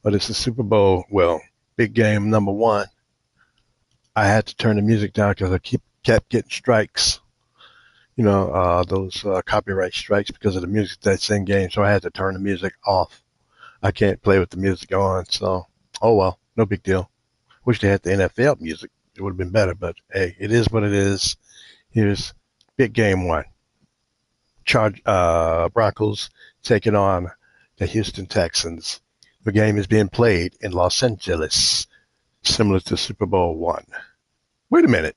But it's the Super Bowl. Well, big game number one. I had to turn the music down because I kept getting strikes. Those copyright strikes because of the music that's in game. So I had to turn the music off. I can't play with the music on. So, oh well, no big deal. Wish they had the NFL music. It would have been better. But hey, it is what it is. Here's big game one. Broncos taking on the Houston Texans. The game is being played in Los Angeles, similar to Super Bowl one. Wait a minute.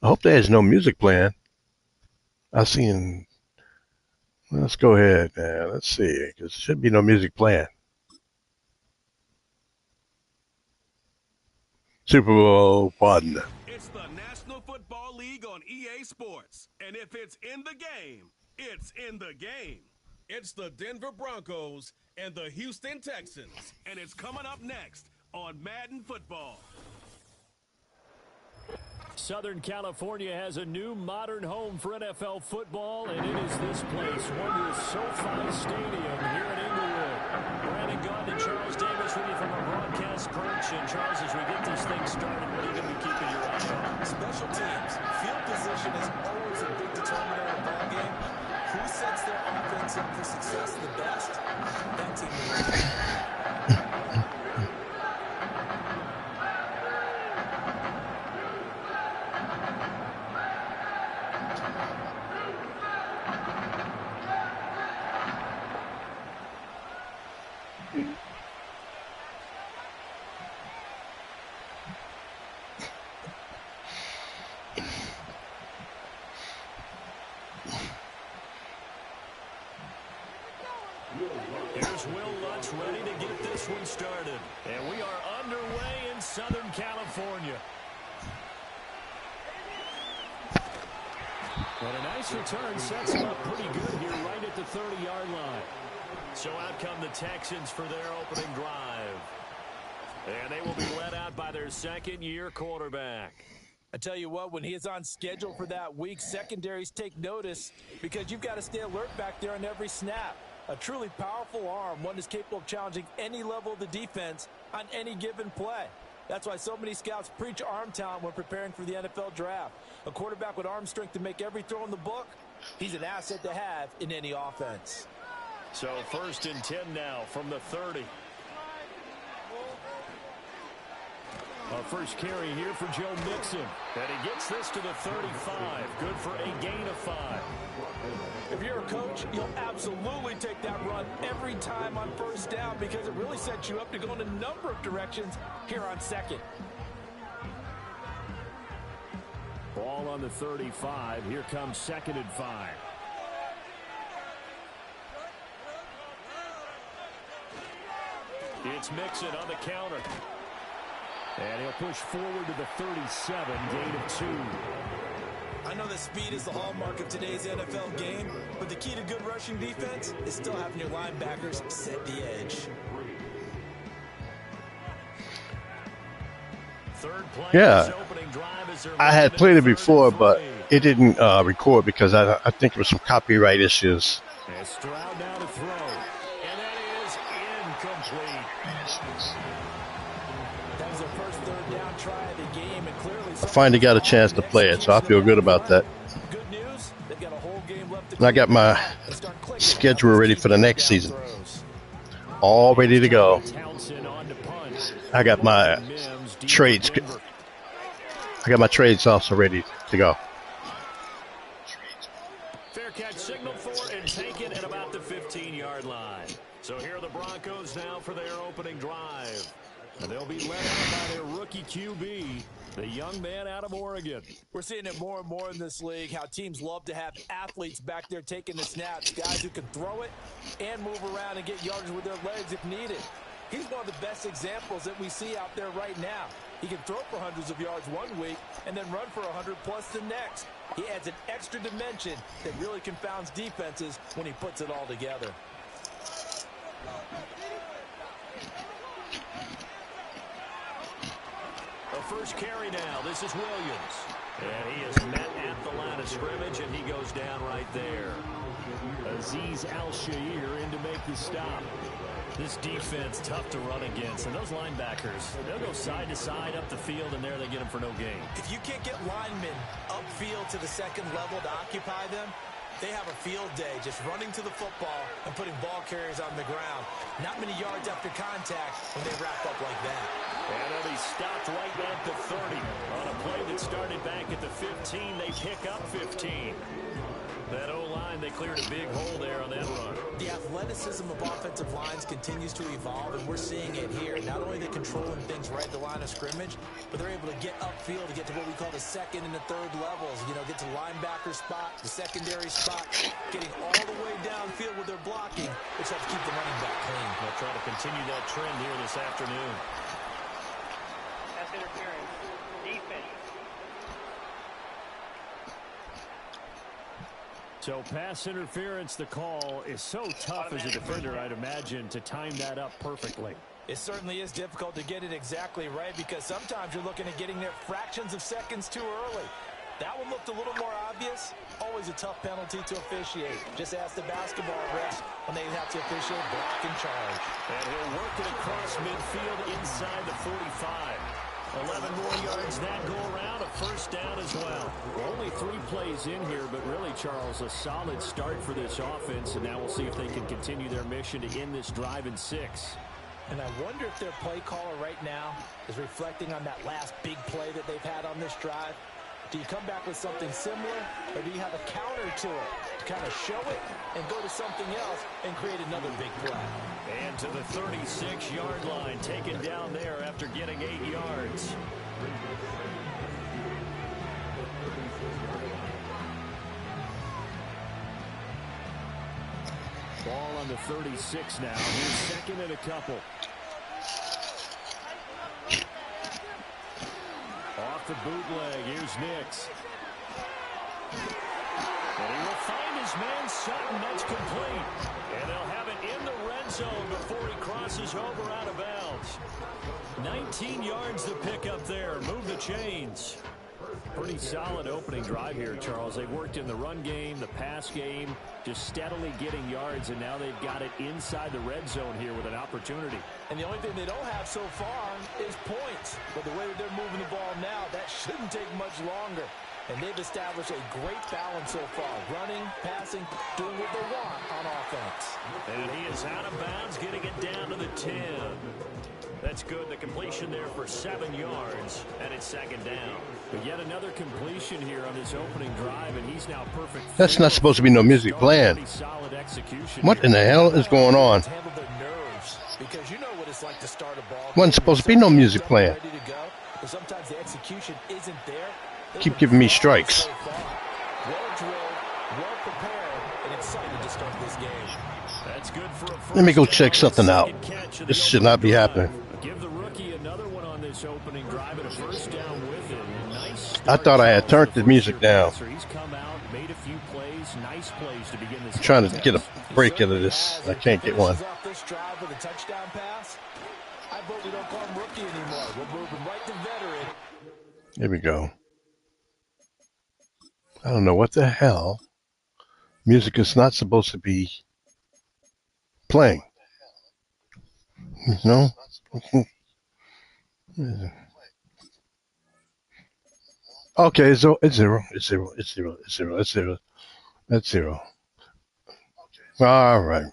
I hope there's no music playing. I've seen. Let's go ahead and let's see, because there should be no music playing. Super Bowl one. It's the National Football League on EA Sports, and if it's in the game, it's in the game. It's the Denver Broncos and the Houston Texans, and it's coming up next on Madden Football. Southern California has a new modern home for NFL football, and it is this place, Wondrous SoFi Stadium here in Inglewood. Brandon Gaudin and Charles Davis with you from our broadcast perch. And Charles, as we get this thing started, what are you going to be keeping your eye on? Special teams. Field position is always a big determiner of a ball game. Who sets their offense up for success the best? That team will win. Here's Will Lutz ready to get this one started. And we are underway in Southern California. But a nice return sets them up pretty good here right at the 30-yard line. So out come the Texans for their opening drive. And they will be led out by their second-year quarterback. I tell you what, when he is on schedule for that week, secondaries take notice because you've got to stay alert back there on every snap. A truly powerful arm, one is capable of challenging any level of the defense on any given play. That's why so many scouts preach arm talent when preparing for the NFL draft. A quarterback with arm strength to make every throw in the book, he's an asset to have in any offense. So 1st and 10 now from the 30. Our first carry here for Joe Mixon. And he gets this to the 35. Good for a gain of 5. If you're a coach, you'll absolutely take that run every time on first down because it really sets you up to go in a number of directions here on second. Ball on the 35. Here comes 2nd and 5. It's Mixon on the counter. And he'll push forward to the 37, gain of 2. I know that speed is the hallmark of today's NFL game, but the key to good rushing defense is still having your linebackers set the edge. Yeah, I had played it before, but it didn't record because I think there was some copyright issues. And Stroud now to throw, and that is incomplete. That was their first third down try of the game, and clearly I finally got a chance to play it, so I feel good about that. Good news, they've got a whole game left to And I got my schedule ready for the next season. All ready to go. I got my trades. I got my trades also ready to go. Fair catch signal for and taken at about the 15-yard line. So here are the Broncos now for their opening drive. And they'll be led out by their rookie QB, the young man out of Oregon. We're seeing it more and more in this league, how teams love to have athletes back there taking the snaps, guys who can throw it and move around and get yardage with their legs if needed. He's one of the best examples that we see out there right now. He can throw for hundreds of yards one week and then run for 100+ the next. He adds an extra dimension that really confounds defenses when he puts it all together. A first carry now. This is Williams. And he is met at the line of scrimmage, and he goes down right there. Azeez Al-Shaair in to make the stop. This defense tough to run against, and those linebackers, they'll go side to side up the field, and there they get them for no gain. If you can't get linemen upfield to the second level to occupy them, they have a field day just running to the football and putting ball carriers on the ground. Not many yards after contact when they wrap up like that. And then he stopped right at the 30. On a play that started back at the 15, they pick up 15. That O-line, they cleared a big hole there on that run. The athleticism of offensive lines continues to evolve, and we're seeing it here. Not only are they controlling things right at the line of scrimmage, but they're able to get upfield to get to what we call the second and the third levels. You know, get to linebacker spot, the secondary spot, getting all the way downfield with their blocking, which helps keep the running back clean. They'll try to continue that trend here this afternoon. Pass interference. Defense. So pass interference, the call is so tough as a defender, I'd imagine, to time that up perfectly. It certainly is difficult to get it exactly right because sometimes you're looking at getting there fractions of seconds too early. That one looked a little more obvious. Always a tough penalty to officiate. Just ask the basketball refs when they have to officiate block and charge. And he'll work it across midfield inside the 45. 11 more yards that go around, a first down as well. Only 3 plays in here, but really, Charles, a solid start for this offense, and now we'll see if they can continue their mission to end this drive in 6. And I wonder if their play caller right now is reflecting on that last big play that they've had on this drive. Do you come back with something similar, or do you have a counter to it to kind of show it and go to something else and create another big play? And to the 36-yard line, taken down there after getting 8 yards. Ball on the 36 now. Here's second and a couple. Off the bootleg, here's Nix. And he will find his man Sutton. That's complete. And they'll have it in the red zone before he crosses over out of bounds. 19 yards to pick up there. Move the chains. Pretty solid opening drive here, Charles. They've worked in the run game, the pass game, just steadily getting yards, and now they've got it inside the red zone here with an opportunity. And the only thing they don't have so far is points. But the way that they're moving the ball now, that shouldn't take much longer. And they've established a great balance so far. Running, passing, doing what they want on offense. And he is out of bounds, getting it down to the 10. That's good. The completion there for 7 yards, and it's second down. But yet another completion here on this opening drive, and he's now perfect. That's not supposed to be no music playing. What in the hell is going on? Because you know what it's like to start a ball. Wasn't supposed to be no music playing. But sometimes the execution isn't there. Keep giving me strikes. Well drilled, well prepared, and excited to start this game. That's good for a first. Let me go check something out. This should not be happening. Give the rookie another one on this opening drive and a first down with it. Nice. I thought I had turned the music down. He's come out, made a few plays, nice plays to begin this. I'm trying to get a break into this. I can't get one. This drive with a touchdown pass. I vote we don't call him rookie anymore. We'll move him right to veteran. Here we go. I don't know what the hell. Music is not supposed to be playing. No? Okay, so it's zero. It's zero. It's zero. It's zero. It's zero. That's zero. All right.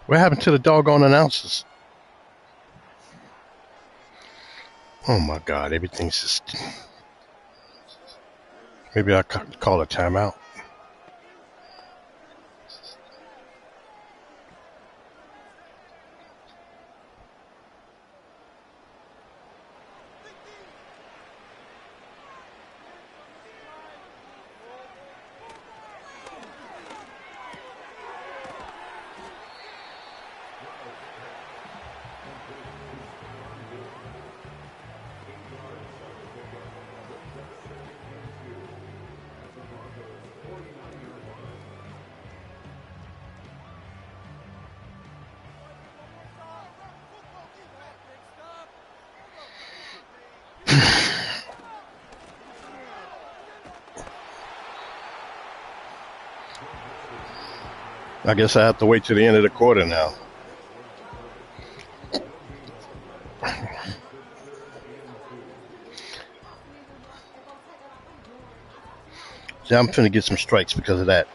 What happened to the doggone announcers? Oh my God, everything's just. Maybe I'll call a timeout. I guess I have to wait till the end of the quarter now. See, I'm finna get some strikes because of that.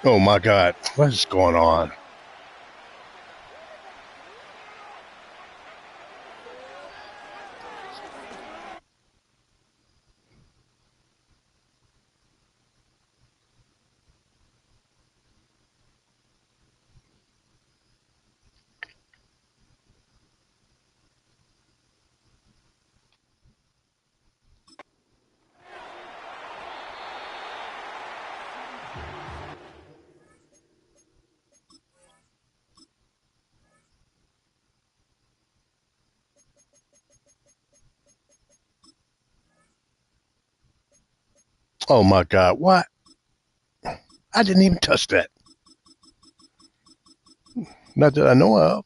Oh my God, what is going on? Oh my God, what? I didn't even touch that. Not that I know of.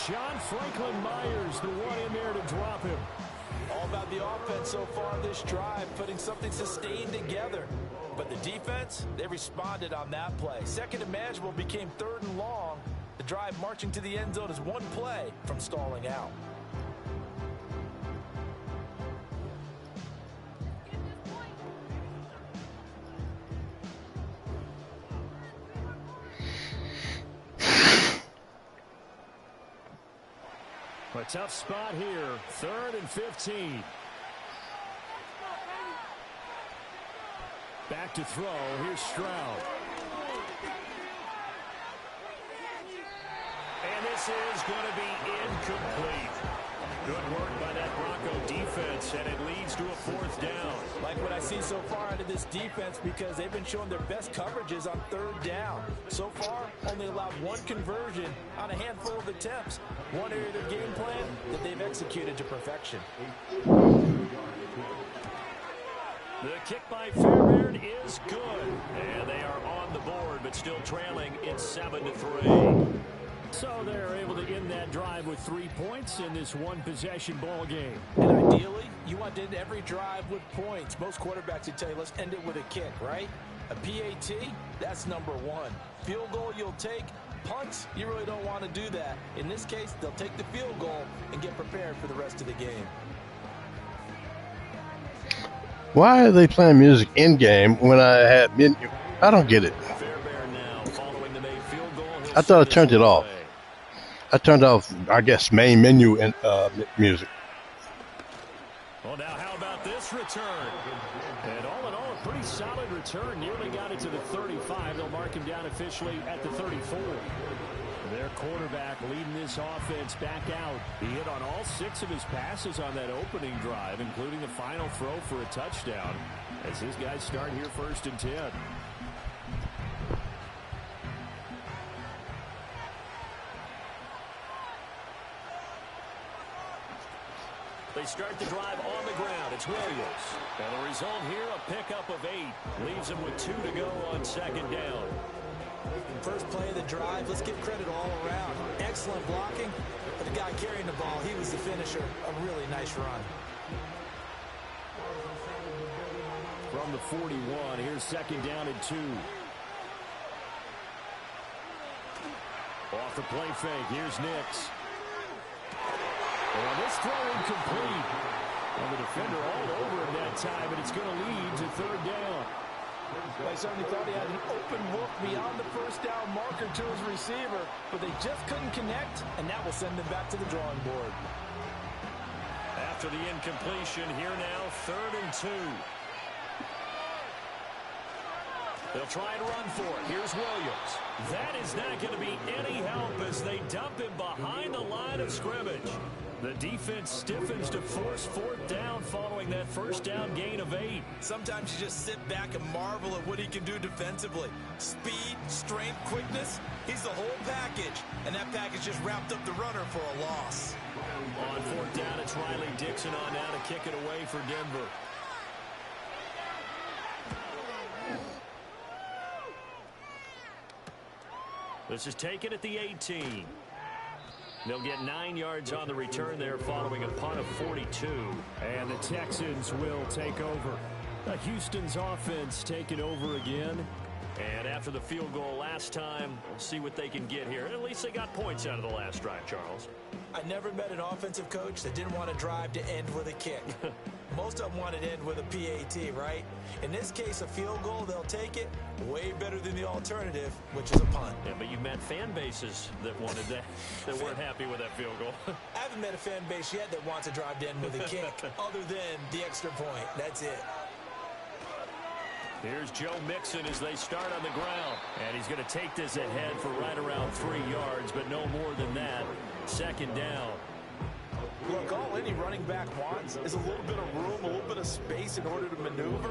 John Franklin Myers, the one in there to drop him. All about the offense so far this drive, putting something sustained together. But the defense, they responded on that play. Second and manageable became third and long. The drive marching to the end zone is one play from stalling out. A tough spot here. 3rd and 15. Back to throw. Here's Stroud. And this is going to be incomplete. Good work by that Bronco defense, and it leads to a 4th down. Like what I see so far out of this defense, because they've been showing their best coverages on 3rd down. So far, only allowed 1 conversion on a handful of attempts. One area of their game plan that they've executed to perfection. The kick by Fairbairn is good. And they are on the board, but still trailing. It's 7-3. So they're able to end that drive with 3 points in this one-possession ball game. And ideally, you want to end every drive with points. Most quarterbacks would tell you, let's end it with a kick, right? A PAT, that's number 1. Field goal you'll take. Punts, you really don't want to do that. In this case, they'll take the field goal and get prepared for the rest of the game. Why are they playing music in-game when I had menu? I don't get it. Fairbairn now following the made field goal. I thought I turned it off. I turned off, I guess, main menu and music. Well, now how about this return? And all in all, a pretty solid return. Nearly got it to the 35. They'll mark him down officially at the 34. Their quarterback leading this offense back out. He hit on all 6 of his passes on that opening drive, including the final throw for a touchdown, as his guys start here 1st and 10. They start the drive on the ground. It's Williams. And the result here, a pickup of 8. Leaves them with 2 to go on 2nd down. First play of the drive, let's give credit all around. Excellent blocking, but the guy carrying the ball, he was the finisher. A really nice run. From the 41, here's 2nd down and 2. Off the play fake, here's Nix. And this throw incomplete. And the defender all over him that time, and it's going to lead to 3rd down. Well, he certainly thought he had an open look beyond the 1st down marker to his receiver, but they just couldn't connect, and that will send them back to the drawing board. After the incompletion, here now, 3rd and 2. They'll try to run for it. Here's Williams. That is not going to be any help as they dump him behind the line of scrimmage. The defense stiffens to force 4th down following that 1st down gain of 8. Sometimes you just sit back and marvel at what he can do defensively. Speed, strength, quickness, he's the whole package. And that package just wrapped up the runner for a loss. On 4th down, it's Riley Dixon on now to kick it away for Denver. This is taken at the 18. They'll get 9 yards on the return there following a punt of 42. And the Texans will take over. Houston's offense taking over again. And after the field goal last time, we'll see what they can get here. At least they got points out of the last drive, Charles. I never met an offensive coach that didn't want to drive to end with a kick. Most of them wanted to end with a PAT, right? In this case, a field goal, they'll take it. Way better than the alternative, which is a punt. Yeah, but you met fan bases that wanted that, that weren't happy with that field goal. I haven't met a fan base yet that wants to drive to end with a kick, other than the extra point. That's it. Here's Joe Mixon as they start on the ground. And he's going to take this ahead for right around 3 yards, but no more than that. 2nd down. Look, all any running back wants is a little bit of room, a little bit of space in order to maneuver.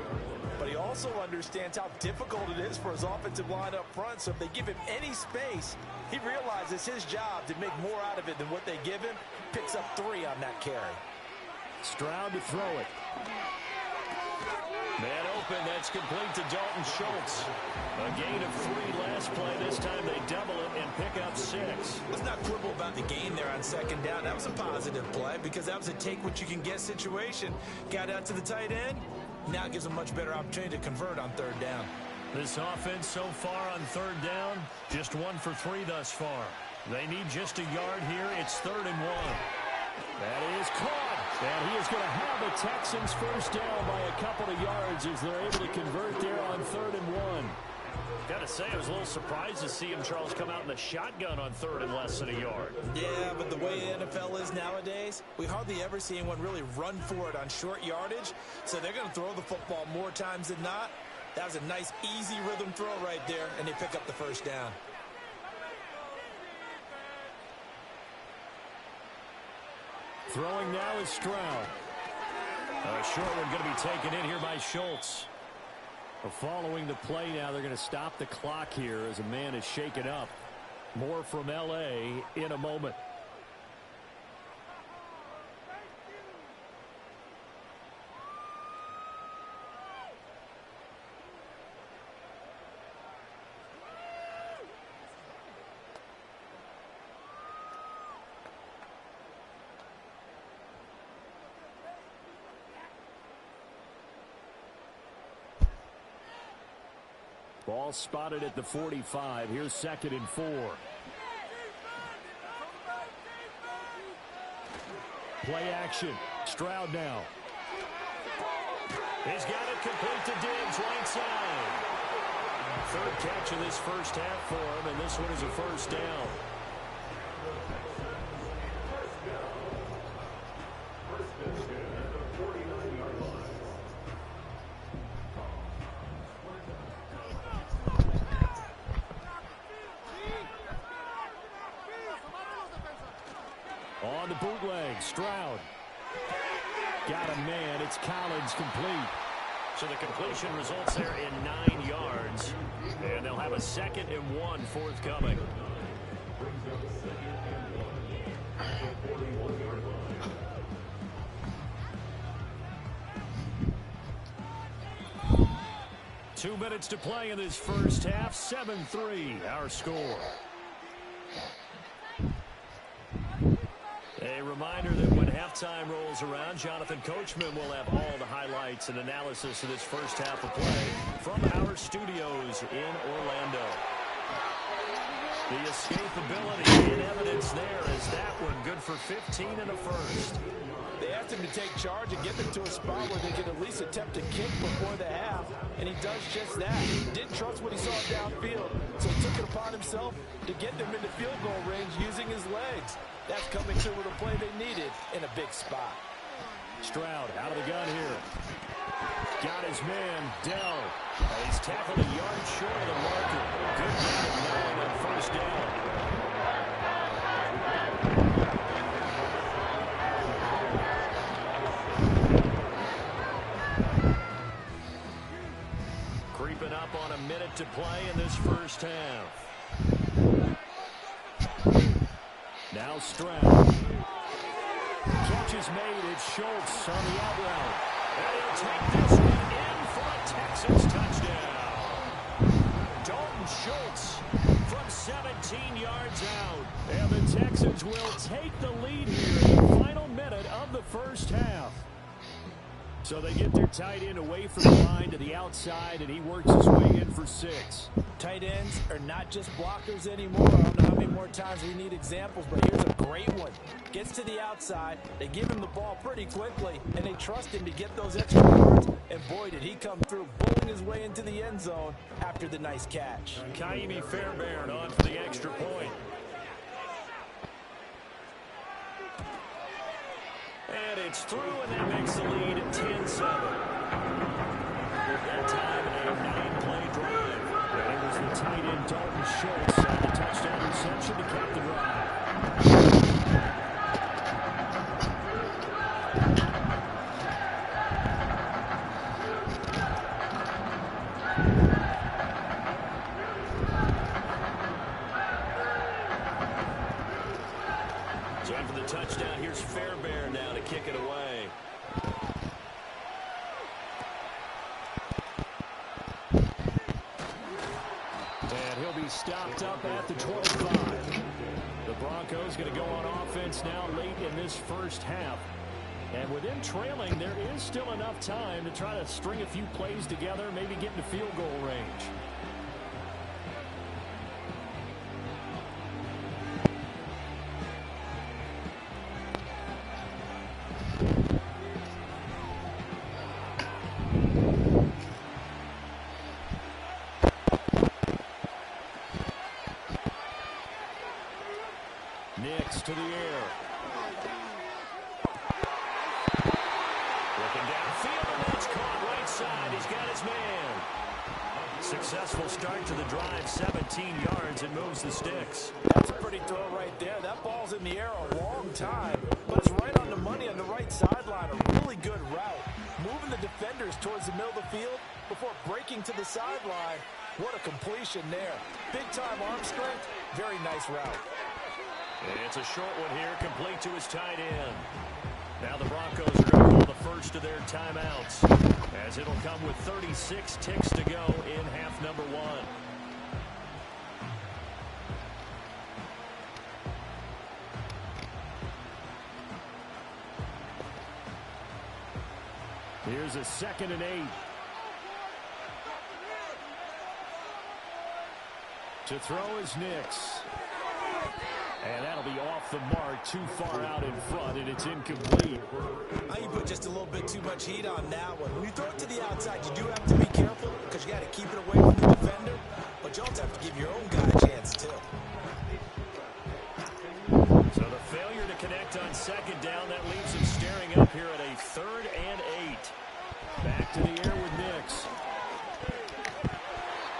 But he also understands how difficult it is for his offensive line up front. So if they give him any space, he realizes his job to make more out of it than what they give him. Picks up 3 on that carry. Stroud to throw it. Man open. That's complete to Dalton Schultz. A gain of 3 last play. This time they double it and pick up 6. Let's not quibble about the gain there on second down. That was a positive play because that was a take-what-you-can-get situation. Got out to the tight end. Now gives a much better opportunity to convert on third down. This offense so far on third down, just 1 for 3 thus far. They need just a yard here. It's 3rd and 1. That is caught. And he is going to have the Texans first down by a couple of yards as they're able to convert there on 3rd and 1. Got to say, I was a little surprised to see him, Charles, come out in the shotgun on 3rd and less than a yard. Yeah, but the way the NFL is nowadays, we hardly ever see anyone really run for it on short yardage. So they're going to throw the football more times than not. That was a nice, easy rhythm throw right there, and they pick up the first down. Throwing now is Stroud. A short one going to be taken in here by Schultz. Following the play now, they're going to stop the clock here as a man is shaken up. More from L.A. in a moment. Ball spotted at the 45. Here's 2nd and 4. Play action. Stroud now. He's got it complete to Diggs, right side. 3rd catch of this first half for him, and this one is a first down. On the bootleg, Stroud. Got a man. It's Collins complete. So the completion results there in 9 yards. And they'll have a 2nd and 1 forthcoming. Two minutes to play in this first half. 7-3 our score. A reminder that when halftime rolls around, Jonathan Coachman will have all the highlights and analysis of this first half of play from our studios in Orlando. The escapability in evidence there is that one good for 15 and a first. They asked him to take charge and get them to a spot where they could at least attempt a kick before the half, and he does just that. Didn't trust what he saw downfield, so he took it upon himself to get them into field goal range using his legs. That's coming through with a play they needed in a big spot. Stroud out of the gun here. Got his man, Dell. He's tackled a yard short of the marker. Good job on first down. Creeping up on a minute to play in this first half. Now Stroud. Catch is made. It's Schultz on the out route. And he'll take this one in for a Texans touchdown. Dalton Schultz from 17 yards out. And the Texans will take the lead here in the final minute of the first half. So they get their tight end away from the line to the outside, and he works his way in for 6. Tight ends are not just blockers anymore. I don't know how many more times we need examples, but here's a great one. Gets to the outside, they give him the ball pretty quickly, and they trust him to get those extra yards. And boy, did he come through, bowling his way into the end zone after the nice catch. Kaimi Fairbairn on for the extra point. And it's through, and that makes the lead 10-7. That time, a 9-play drive. And it was the tight end Dalton Schultz on the touchdown reception to cap the drive. So after the touchdown, here's Fairbairn now to kick it away. is going to go on offense now late in this first half. And with them trailing, there is still enough time to try to string a few plays together, maybe get into field goal range. Nix to the air. Looking downfield, and that's caught right side. He's got his man. Successful start to the drive, 17 yards, and moves the sticks. That's a pretty throw right there. That ball's in the air a long time, but it's right on the money on the right sideline. A really good route. Moving the defenders towards the middle of the field before breaking to the sideline. What a completion there. Big-time arm strength. Very nice route. It's a short one here, complete to his tight end. Now the Broncos are going to call the first of their timeouts, as it'll come with 36 ticks to go in half number one. Here's a 2nd and 8. To throw is Nix. And that'll be off the mark, too far out in front, and it's incomplete. You put just a little bit too much heat on that one. When you throw it to the outside, you do have to be careful because you got to keep it away from the defender. But you also have to give your own guy a chance, too. So the failure to connect on 2nd down, that leaves him staring up here at a 3rd and 8. Back to the air with Nix.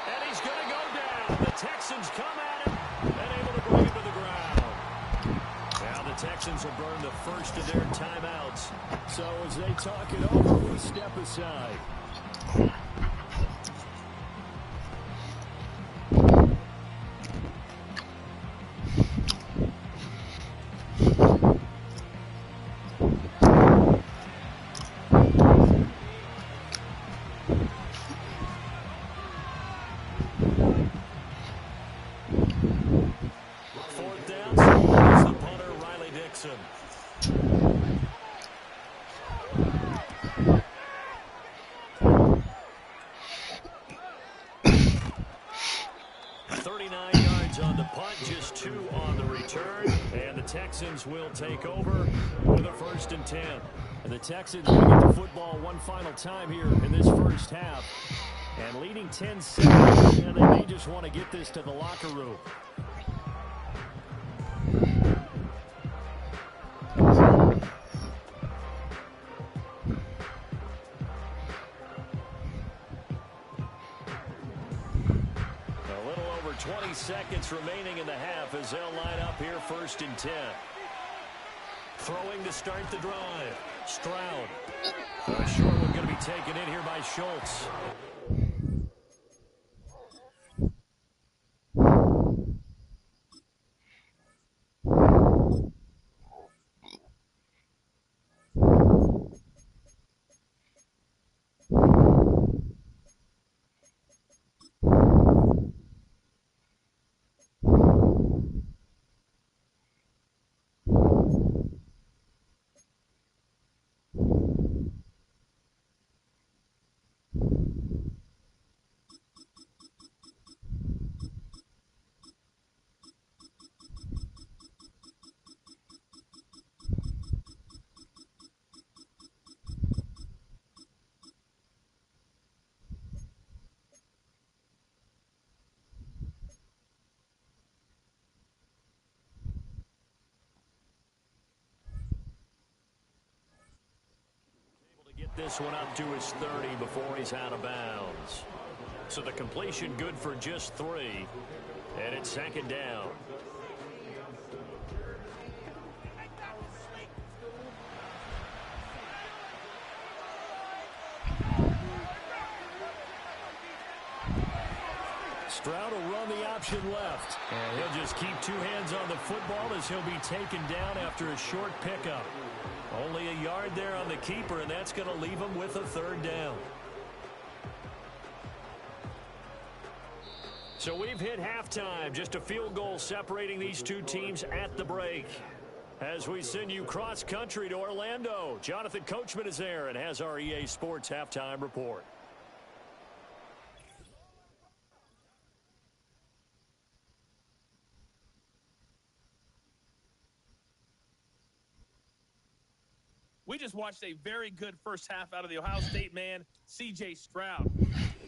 And he's going to go down. The Texans come at him and able to bring him to the ground. Now the Texans will burn the first of their timeouts. So as they talk it over, we step aside. Texans will take over with a 1st and 10. And the Texans will get the football one final time here in this first half. And leading 10-7, and they may just want to get this to the locker room. A little over 20 seconds remaining in the half as they'll line up here 1st and 10. Throwing to start the drive. Stroud. A short one going to be taken in here by Schultz. This one up to his 30 before he's out of bounds. So the completion good for just 3. And it's 2nd down. Stroud will run the option left. And he'll just keep 2 hands on the football as he'll be taken down after a short pickup. Only a yard there on the keeper, and that's going to leave him with a 3rd down. So we've hit halftime. Just a field goal separating these two teams at the break. As we send you cross-country to Orlando, Jonathan Coachman is there and has our EA Sports halftime report. We just watched a very good first half out of the Ohio State man, C.J. Stroud.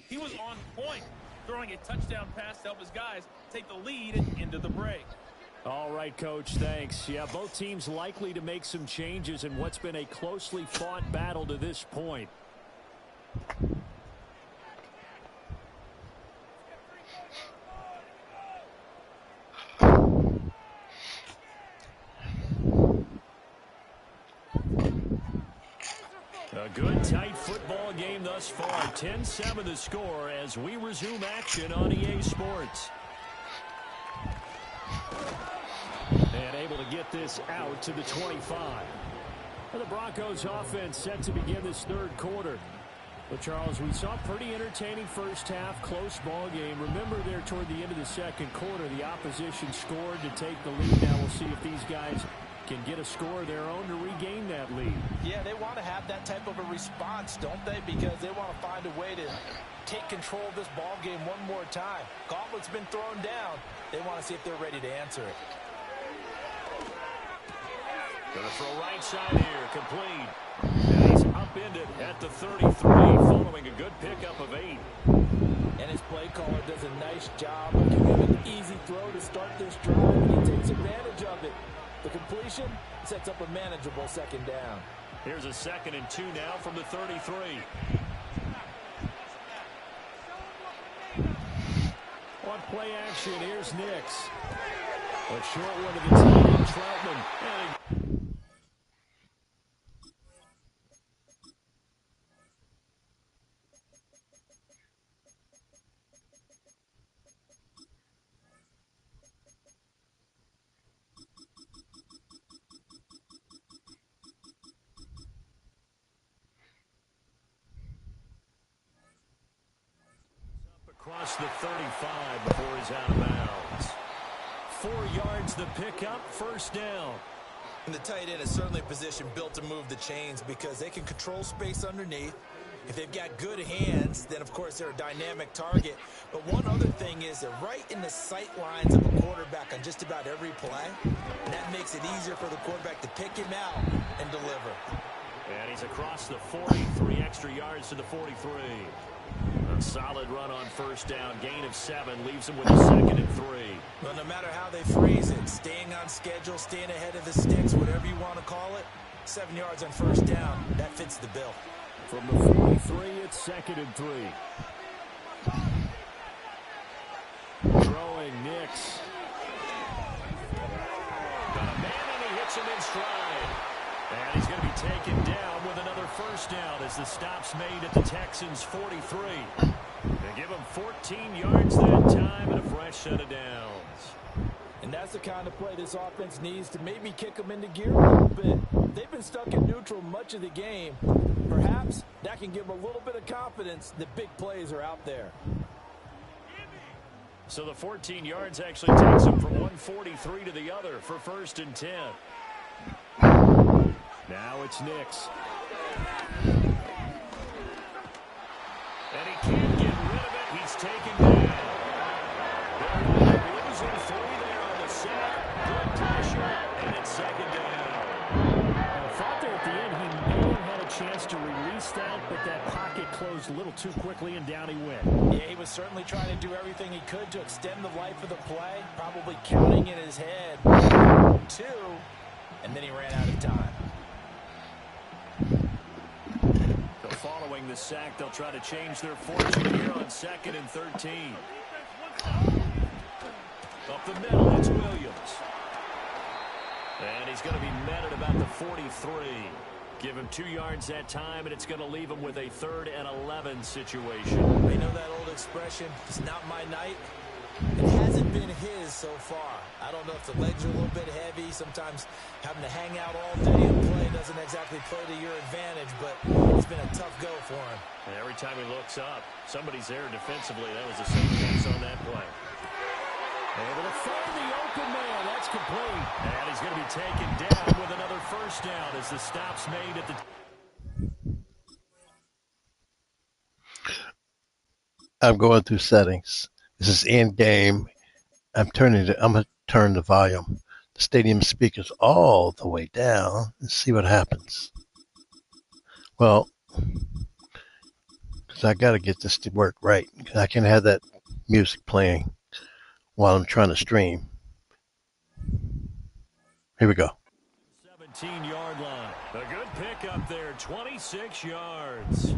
He was on point, throwing a touchdown pass to help his guys take the lead into the break. All right, Coach, thanks. Yeah, both teams likely to make some changes in what's been a closely fought battle to this point. A good, tight football game thus far. 10-7 the score as we resume action on EA Sports. And able to get this out to the 25. And the Broncos offense set to begin this third quarter. But, Charles, we saw a pretty entertaining first half, close ball game. Remember there toward the end of the second quarter, the opposition scored to take the lead. Now we'll see if these guys can get a score of their own to regain that lead. Yeah, they want to have that type of a response, don't they? Because they want to find a way to take control of this ball game one more time. Gauntlet's been thrown down. They want to see if they're ready to answer it. Gonna throw right side here, complete. And he's upended at the 33, following a good pickup of 8. And his play caller does a nice job of giving him an easy throw to start this drive, and he takes advantage of it. The completion sets up a manageable second down. Here's a 2nd and 2 now from the 33. On play action, here's Nix. A short one to the tight end, Troutman. Across the 35 before he's out of bounds. 4 yards the pickup, first down. And the tight end is certainly a position built to move the chains because they can control space underneath. If they've got good hands, then of course they're a dynamic target. But one other thing is they're right in the sight lines of a quarterback on just about every play. And that makes it easier for the quarterback to pick him out and deliver. And he's across the 43, extra yards to the 43. A solid run on first down, gain of 7, leaves him with a 2nd and 3. Well, no matter how they phrase it, staying on schedule, staying ahead of the sticks, whatever you want to call it, 7 yards on first down, that fits the bill. From the 43, it's 2nd and 3. Throwing Nix. Got a man and he hits him in stride. And he's going to be taken down with another first down as the stop's made at the Texans' 43. They give him 14 yards that time and a fresh set of downs. And that's the kind of play this offense needs to maybe kick them into gear a little bit. They've been stuck in neutral much of the game. Perhaps that can give them a little bit of confidence that big plays are out there. So the 14 yards actually takes him from 143 to the other for 1st and 10. Now it's Nix. And he can't get rid of it. He's taken down. They're losing 3 there on the sack. Good pressure, and it's 2nd down. I thought there at the end he may have had a chance to release that, but that pocket closed a little too quickly, and down he went. Yeah, he was certainly trying to do everything he could to extend the life of the play, probably counting in his head 2, and then he ran out of time. Following the sack, they'll try to change their fortune here on 2nd and 13. Up the middle, it's Williams. And he's going to be met at about the 43. Give him 2 yards that time, and it's going to leave him with a 3rd and 11 situation. They know that old expression, it's not my night. It hasn't been been his so far. I don't know if the legs are a little bit heavy. Sometimes having to hang out all day and play doesn't exactly play to your advantage, but it's been a tough go for him. And every time he looks up, somebody's there defensively. That was the same case on that play. Able to find the open man. That's complete. And he's going to be taken down with another first down as the stop's made at the... I'm going through settings. This is in game. I'm going to turn the volume, the stadium speakers all the way down and see what happens. Well, because I got to get this to work right. I can have that music playing while I'm trying to stream. Here we go. 17-yard line. A good pickup there, 26 yards.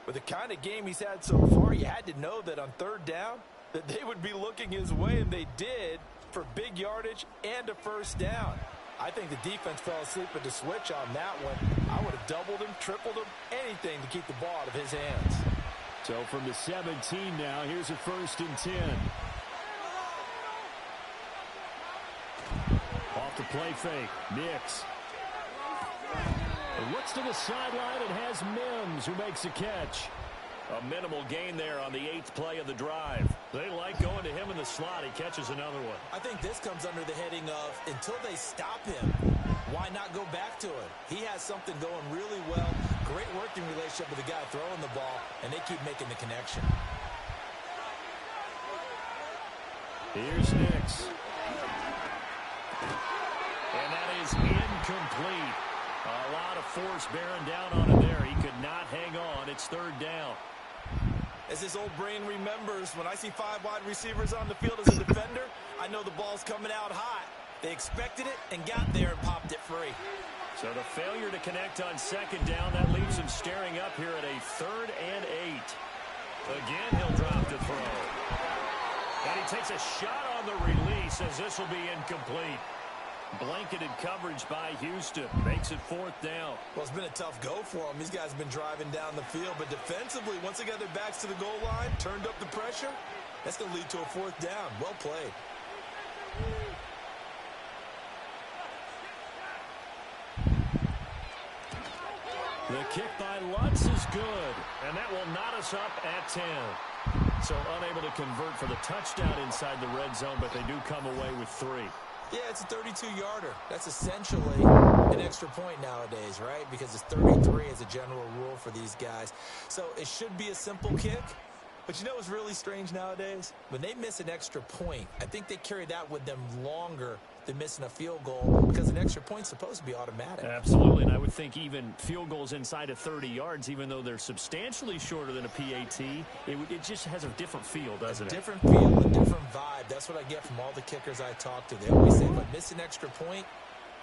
With the kind of game he's had so far, you had to know that on third down that they would be looking his way, and they did, for big yardage and a first down. I think the defense fell asleep at the switch on that one. I would have doubled him, tripled him, anything to keep the ball out of his hands. So from the 17 now, here's a 1st and 10. Off the play fake, Nix. It looks to the sideline and has Mims, who makes a catch. A minimal gain there on the 8th play of the drive. They like going to him in the slot. He catches another one. I think this comes under the heading of, until they stop him, why not go back to it? He has something going really well. Great working relationship with the guy throwing the ball, and they keep making the connection. Here's Nix. And that is incomplete. A lot of force bearing down on him there. He could not hang on. It's 3rd down. As his old brain remembers, when I see 5 wide receivers on the field as a defender, I know the ball's coming out hot. They expected it and got there and popped it free. So the failure to connect on 2nd down, that leaves him staring up here at a 3rd and 8. Again, he'll drop the throw. And he takes a shot on the release as this will be incomplete. Blanketed coverage by Houston. Makes it 4th down. Well, it's been a tough go for them. These guys have been driving down the field, but defensively, once they got their backs to the goal line, turned up the pressure, that's going to lead to a 4th down. Well played. The kick by Lutz is good, and that will knot us up at 10. So unable to convert for the touchdown inside the red zone, but they do come away with 3. Yeah, it's a 32-yarder. That's essentially an extra point nowadays, right? Because it's 33 as a general rule for these guys. So it should be a simple kick. But you know what's really strange nowadays? When they miss an extra point, I think they carry that with them longer than missing a field goal because an extra point's supposed to be automatic. Absolutely, and I would think even field goals inside of 30 yards, even though they're substantially shorter than a PAT, it just has a different feel, doesn't it? A different feel, a different vibe. That's what I get from all the kickers I talk to. They always say, if I miss an extra point,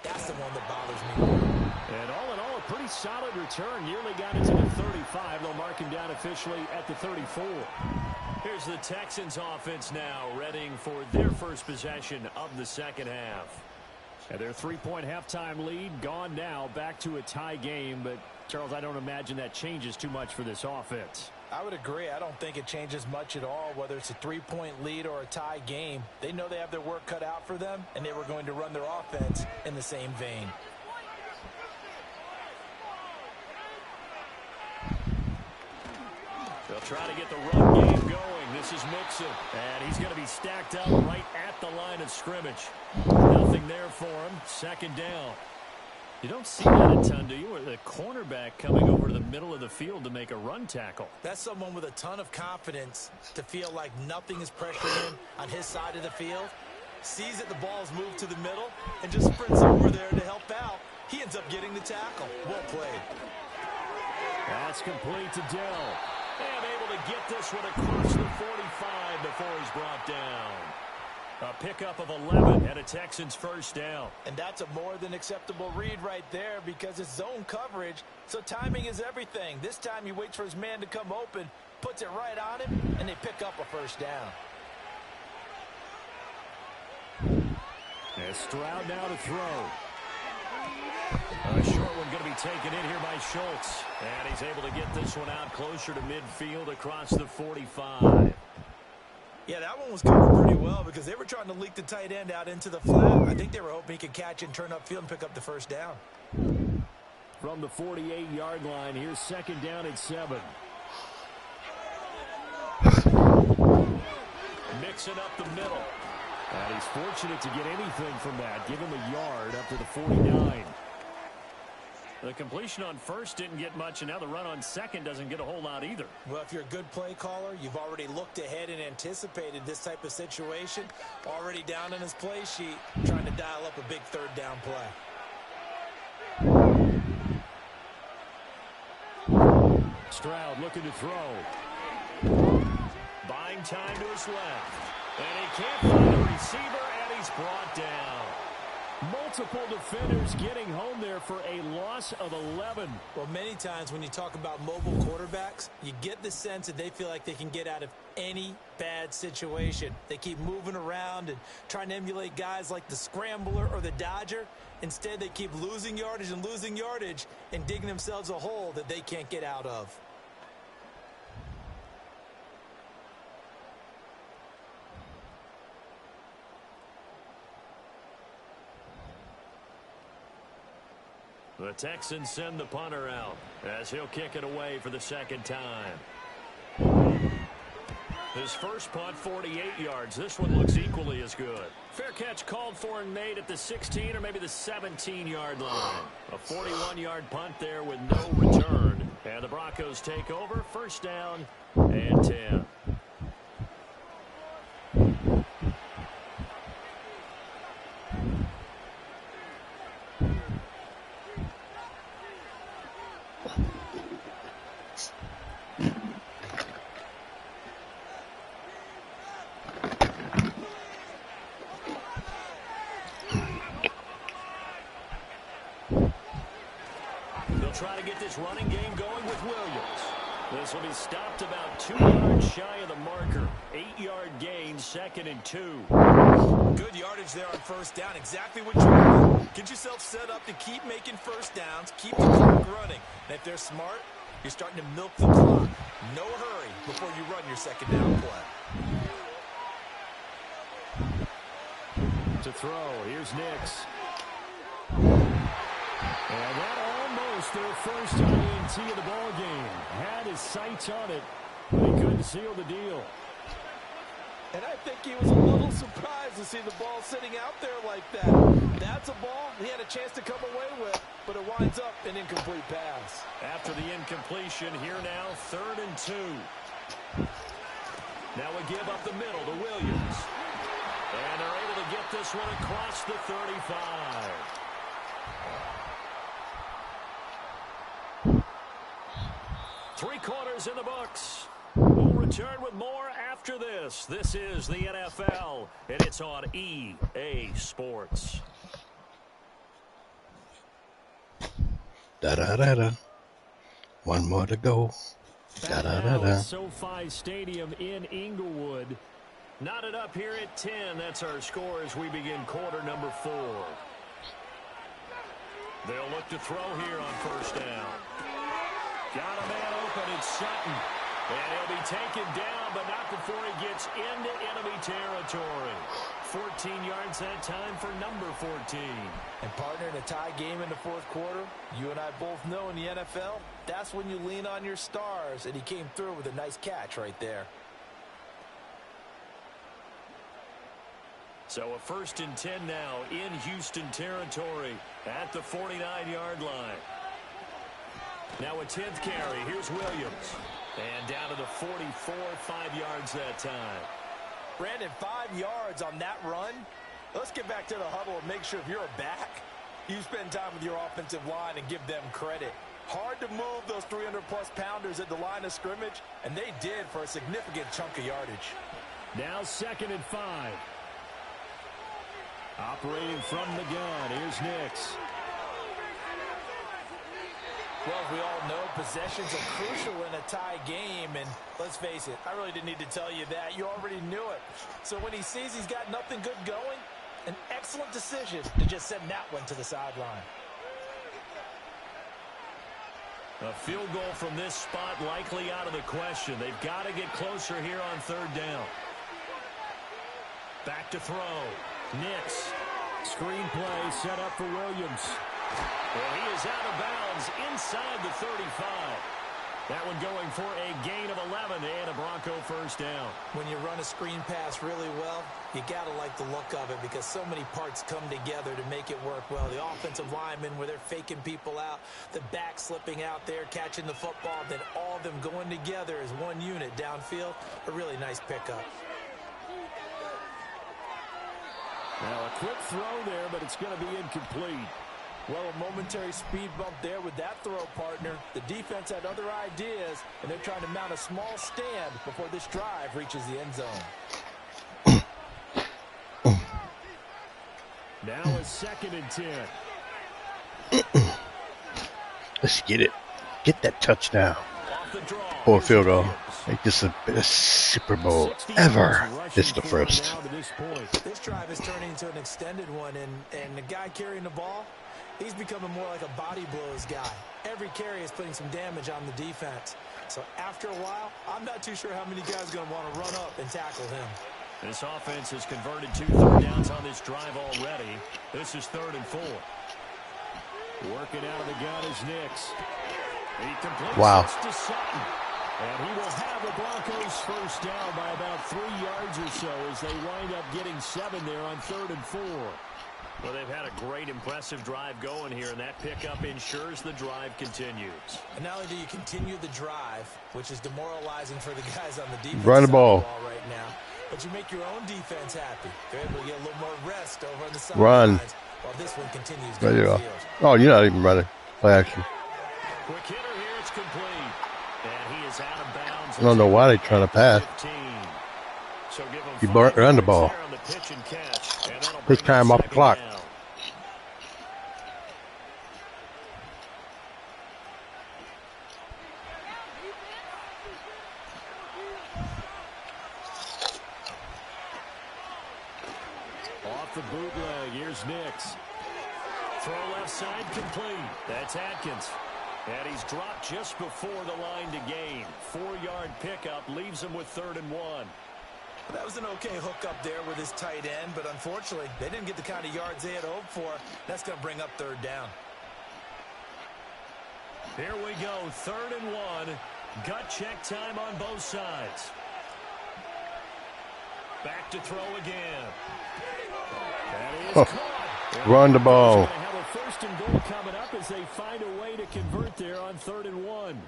that's the one that bothers me more. And all in all, a pretty solid return. Nearly got it to the 35. They'll mark him down officially at the 34. Here's the Texans offense now, readying for their first possession of the 2nd half. And their 3-point halftime lead gone now, back to a tie game. But, Charles, I don't imagine that changes too much for this offense. I would agree. I don't think it changes much at all, whether it's a 3-point lead or a tie game. They know they have their work cut out for them, and they were going to run their offense in the same vein. They'll try to get the run game going. This is Mixon, and he's going to be stacked up right at the line of scrimmage. Nothing there for him. 2nd down. You don't see that a ton, do you? Or the cornerback coming over to the middle of the field to make a run tackle. That's someone with a ton of confidence to feel like nothing is pressuring him on his side of the field. Sees that the ball's moved to the middle and just sprints over there to help out. He ends up getting the tackle. Well played. That's complete to Dell. And able to get this one across the 45 before he's brought down. A pickup of 11 and a Texans first down. And that's a more than acceptable read right there because it's zone coverage, so timing is everything. This time he waits for his man to come open, puts it right on him, and they pick up a first down. And Stroud now to throw. A short one going to be taken in here by Schultz. And he's able to get this one out closer to midfield across the 45. Yeah, that one was covered pretty well because they were trying to leak the tight end out into the flat. I think they were hoping he could catch and turn upfield and pick up the first down. From the 48-yard line, here's second down at 7. Mixing up the middle. And he's fortunate to get anything from that. Give him a yard up to the 49. The completion on first didn't get much, and now the run on second doesn't get a whole lot either. Well, if you're a good play caller, you've already looked ahead and anticipated this type of situation. Already down in his play sheet, trying to dial up a big third down play. Stroud looking to throw. Buying time to his left. And he can't find a receiver, and he's brought down. Multiple defenders getting home there for a loss of 11. Well, many times when you talk about mobile quarterbacks, you get the sense that they feel like they can get out of any bad situation. They keep moving around and trying to emulate guys like the Scrambler or the Dodger. Instead, they keep losing yardage and digging themselves a hole that they can't get out of. The Texans send the punter out as he'll kick it away for the second time. His first punt, 48 yards. This one looks equally as good. Fair catch called for and made at the 16 or maybe the 17-yard line. A 41-yard punt there with no return. And the Broncos take over. First down and 10. Try to get this running game going with Williams. This will be stopped about 2 yards shy of the marker. 8-yard gain, 2nd and 2. Good yardage there on first down. Exactly what you want. Get yourself set up to keep making first downs, keep the clock running. And if they're smart, you're starting to milk the clock. No hurry before you run your second down play. To throw, here's Nix. And that almost their first INT of the ball game. Had his sights on it, but he couldn't seal the deal. And I think he was a little surprised to see the ball sitting out there like that. That's a ball he had a chance to come away with, but it winds up an incomplete pass. After the incompletion, here now, 3rd and 2. Now we give up the middle to Williams. And they're able to get this one across the 35. Three quarters in the books. We'll return with more after this. This is the NFL, and it's on EA Sports. Da-da-da-da. One more to go. Da-da-da-da. SoFi Stadium in Inglewood. Knotted up here at 10. That's our score as we begin quarter number 4. They'll look to throw here on first down. Got a man open, it's Sutton. And he'll be taken down, but not before he gets into enemy territory. 14 yards that time for number 14. And partner, in a tie game in the fourth quarter, you and I both know in the NFL, that's when you lean on your stars, and he came through with a nice catch right there. So a 1st and 10 now in Houston territory at the 49-yard line. Now a 10th carry. Here's Williams. And down to the 44, 5 yards that time. Brandon, 5 yards on that run. Let's get back to the huddle and make sure if you're a back, you spend time with your offensive line and give them credit. Hard to move those 300-plus pounders at the line of scrimmage, and they did for a significant chunk of yardage. Now 2nd and 5. Operating from the gun, here's Nix. Well, as we all know, possessions are crucial in a tie game, and let's face it, I really didn't need to tell you that. You already knew it. So when he sees he's got nothing good going, an excellent decision to just send that one to the sideline. A field goal from this spot likely out of the question. They've got to get closer here on 3rd down. Back to throw. Nix. Screenplay set up for Williams. Well, he is out of bounds inside the 35. That one going for a gain of 11 and a Bronco first down. When you run a screen pass really well, you got to like the look of it because so many parts come together to make it work well. The offensive linemen where they're faking people out, the back slipping out there, catching the football, then all of them going together as one unit downfield. A really nice pickup. Now a quick throw there, but it's going to be incomplete. Well, a momentary speed bump there with that throw, partner. The defense had other ideas, and they're trying to mount a small stand before this drive reaches the end zone. Now a 2nd and 10. Let's get it. Get that touchdown. Off the draw. Or a field goal. Make this the best Super Bowl ever. It's the first. This drive is turning into an extended one, and the guy carrying the ball, he's becoming more like a body blows guy. Every carry is putting some damage on the defense. So after a while, I'm not too sure how many guys are going to want to run up and tackle him. This offense has converted 2 third downs on this drive already. This is 3rd and 4. Working out of the gun is Nix. He completes this to Sutton. And he will have the Broncos first down by about 3 yards or so as they wind up getting 7 there on 3rd and 4. Well, they've had a great, impressive drive going here, and that pickup ensures the drive continues. And not only do you continue the drive, which is demoralizing for the guys on the defense Run the ball right now, but you make your own defense happy. They're able to get a little more rest over on the sidelines. Run. While this one continues There you go. field. Oh, you're not even running. Play action. Quick hitter here, it's complete. And he is out of bounds. I don't know why they're trying to pass. 15. So give him You run the ball. on the pitch and catch, and that'll His bring time up off the clock. 2nd down. Off the bootleg, here's Nix. Throw left side complete. That's Atkins. And he's dropped just before the line to gain. 4-yard pickup leaves him with 3rd and 1. That was an okay hookup there with his tight end, but unfortunately, they didn't get the kind of yards they had hoped for. That's going to bring up 3rd down. Here we go, 3rd and 1. Gut check time on both sides. Back to throw again. That is caught. Run the ball. They're going to have a 1st and goal coming up as they find a way to convert there on 3rd and 1.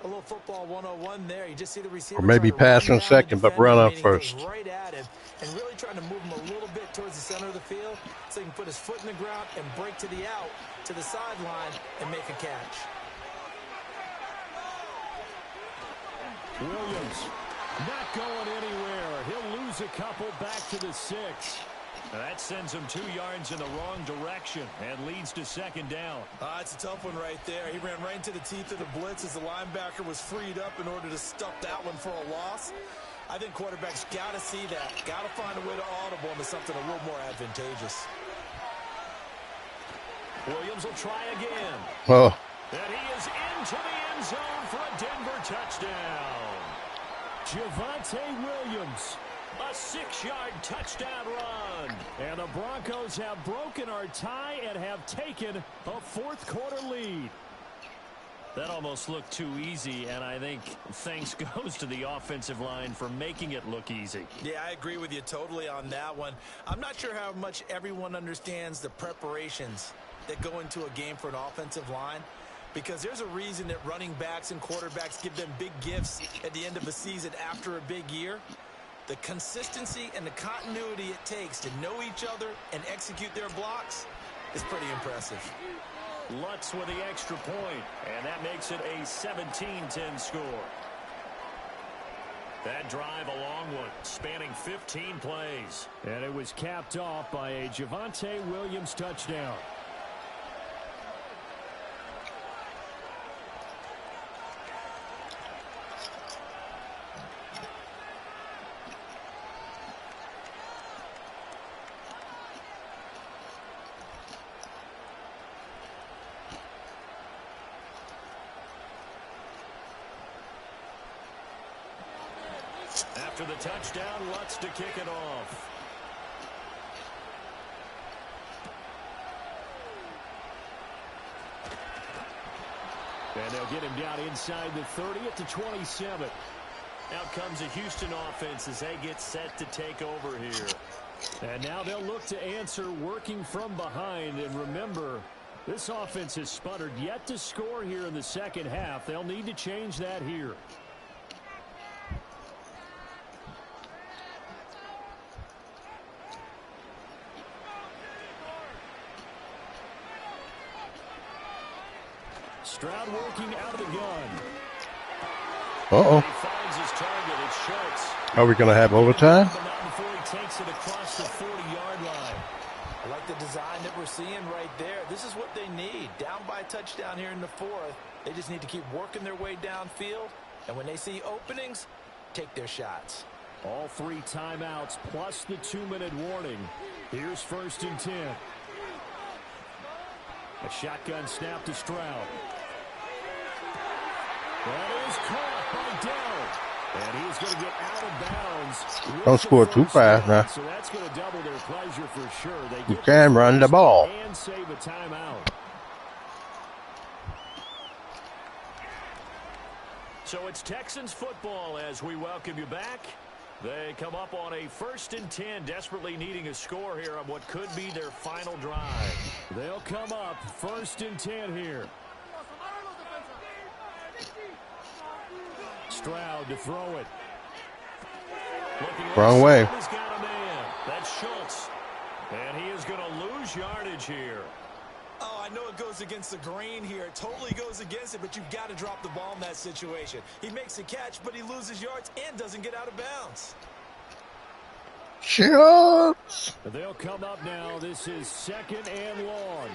A little football 101 there. You just see the receiver. Or maybe pass on second, but run up first. Right at him and really trying to move him a little bit towards the center of the field so he can put his foot in the ground and break to the out, to the sideline, and make a catch. Williams not going anywhere. He'll lose a couple back to the 6. That sends him 2 yards in the wrong direction and leads to 2nd down. It's a tough one right there. He ran right into the teeth of the blitz as the linebacker was freed up in order to stuff that one for a loss. I think quarterbacks got to see that. Got to find a way to audible into something a little more advantageous. Williams will try again. Oh. And he is into the end zone for a Denver touchdown. Javonte Williams. A 6-yard touchdown run. And the Broncos have broken our tie and have taken a 4th quarter lead. That almost looked too easy, and I think thanks goes to the offensive line for making it look easy. Yeah, I agree with you totally on that one. I'm not sure how much everyone understands the preparations that go into a game for an offensive line, because there's a reason that running backs and quarterbacks give them big gifts at the end of a season after a big year. The consistency and the continuity it takes to know each other and execute their blocks is pretty impressive. Lutz with the extra point, and that makes it a 17-10 score. That drive a long one, spanning 15 plays. And it was capped off by a Javonte Williams touchdown. After the touchdown, Lutz to kick it off. And they'll get him down inside the 30 at the 27. Out comes the Houston offense as they get set to take over here. And now they'll look to answer working from behind. And remember, this offense has sputtered yet to score here in the second half. They'll need to change that here. Stroud working out of the gun. Uh-oh. He finds his target. It's Schultz. Are we going to have overtime? But not before he takes it across the 40-yard line. I like the design that we're seeing right there. This is what they need. Down by a touchdown here in the fourth. They just need to keep working their way downfield. And when they see openings, take their shots. All 3 timeouts plus the 2-minute warning. Here's 1st and 10. A shotgun snap to Stroud. That is caught by Dell. And he's going to get out of bounds. Don't score too fast now. So that's going to double their pleasure for sure. They You get can run the ball. and save a timeout. So it's Texans football as we welcome you back. They come up on a 1st and 10, desperately needing a score here on what could be their final drive. They'll come up 1st and 10 here. Stroud to throw it. Wrong way. He's got a man. That's Schultz. And he is going to lose yardage here. Oh, I know it goes against the grain here. It totally goes against it, but you've got to drop the ball in that situation. He makes a catch, but he loses yards and doesn't get out of bounds. Schultz. They'll come up now. This is 2nd and long.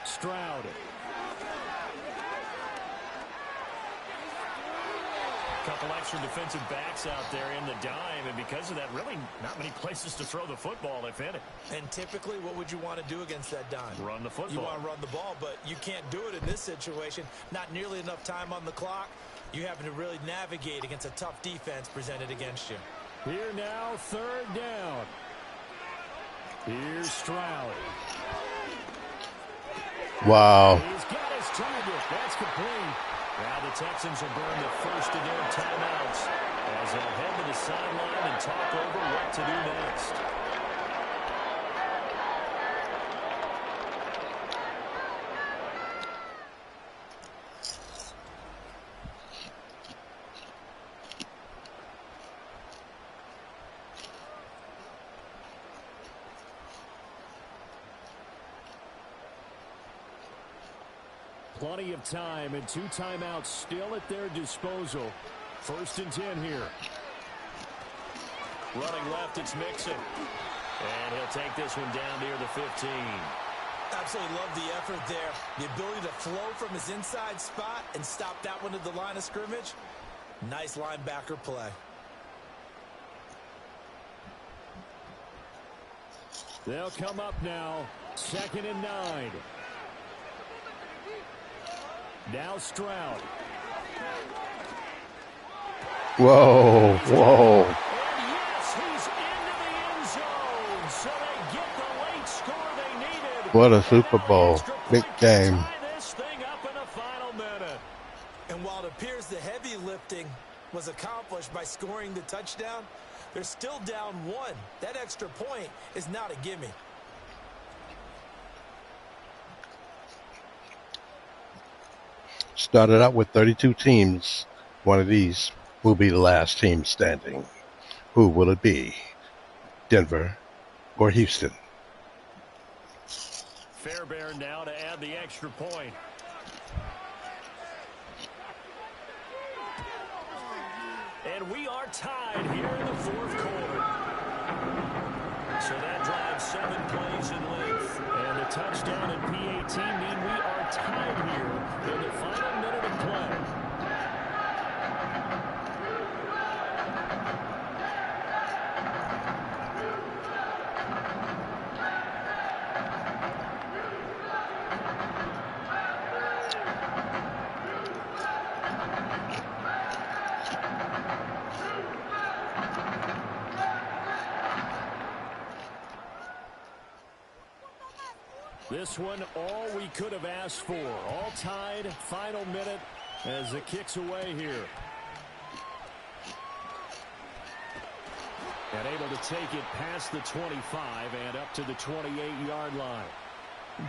Stroud. Couple extra defensive backs out there in the dime, and because of that, really not many places to throw the football, if any. And typically, what would you want to do against that dime? Run the football. You want to run the ball, but you can't do it in this situation. Not nearly enough time on the clock. You having to really navigate against a tough defense presented against you. Here now, 3rd down. Here's Stroud. Wow. He's got his target. That's complete. Now the Texans will burn the first of their timeouts as they'll head to the sideline and talk over what to do next. Plenty of time and 2 timeouts still at their disposal. 1st and 10 here. Running left, it's Mixon. And he'll take this one down near the 15. Absolutely love the effort there. The ability to flow from his inside spot and stop that one at the line of scrimmage. Nice linebacker play. They'll come up now. 2nd and 9. Now Stroud. Whoa, whoa. And yes, he's into the end zone. So they get the late score they needed. What a Super Bowl. Big game. Tie this thing up in the final minute. And while it appears the heavy lifting was accomplished by scoring the touchdown, they're still down 1. That extra point is not a gimme. Started out with 32 teams. One of these will be the last team standing. Who will it be? Denver or Houston? Fairbairn now to add the extra point. And we are tied here in the 4th quarter. So that drives 7 plays in length. And the touchdown and PAT mean we are tied here in the final minute of play. This one, all we could have asked for. All tied, final minute as the kick's away here. And able to take it past the 25 and up to the 28-yard line.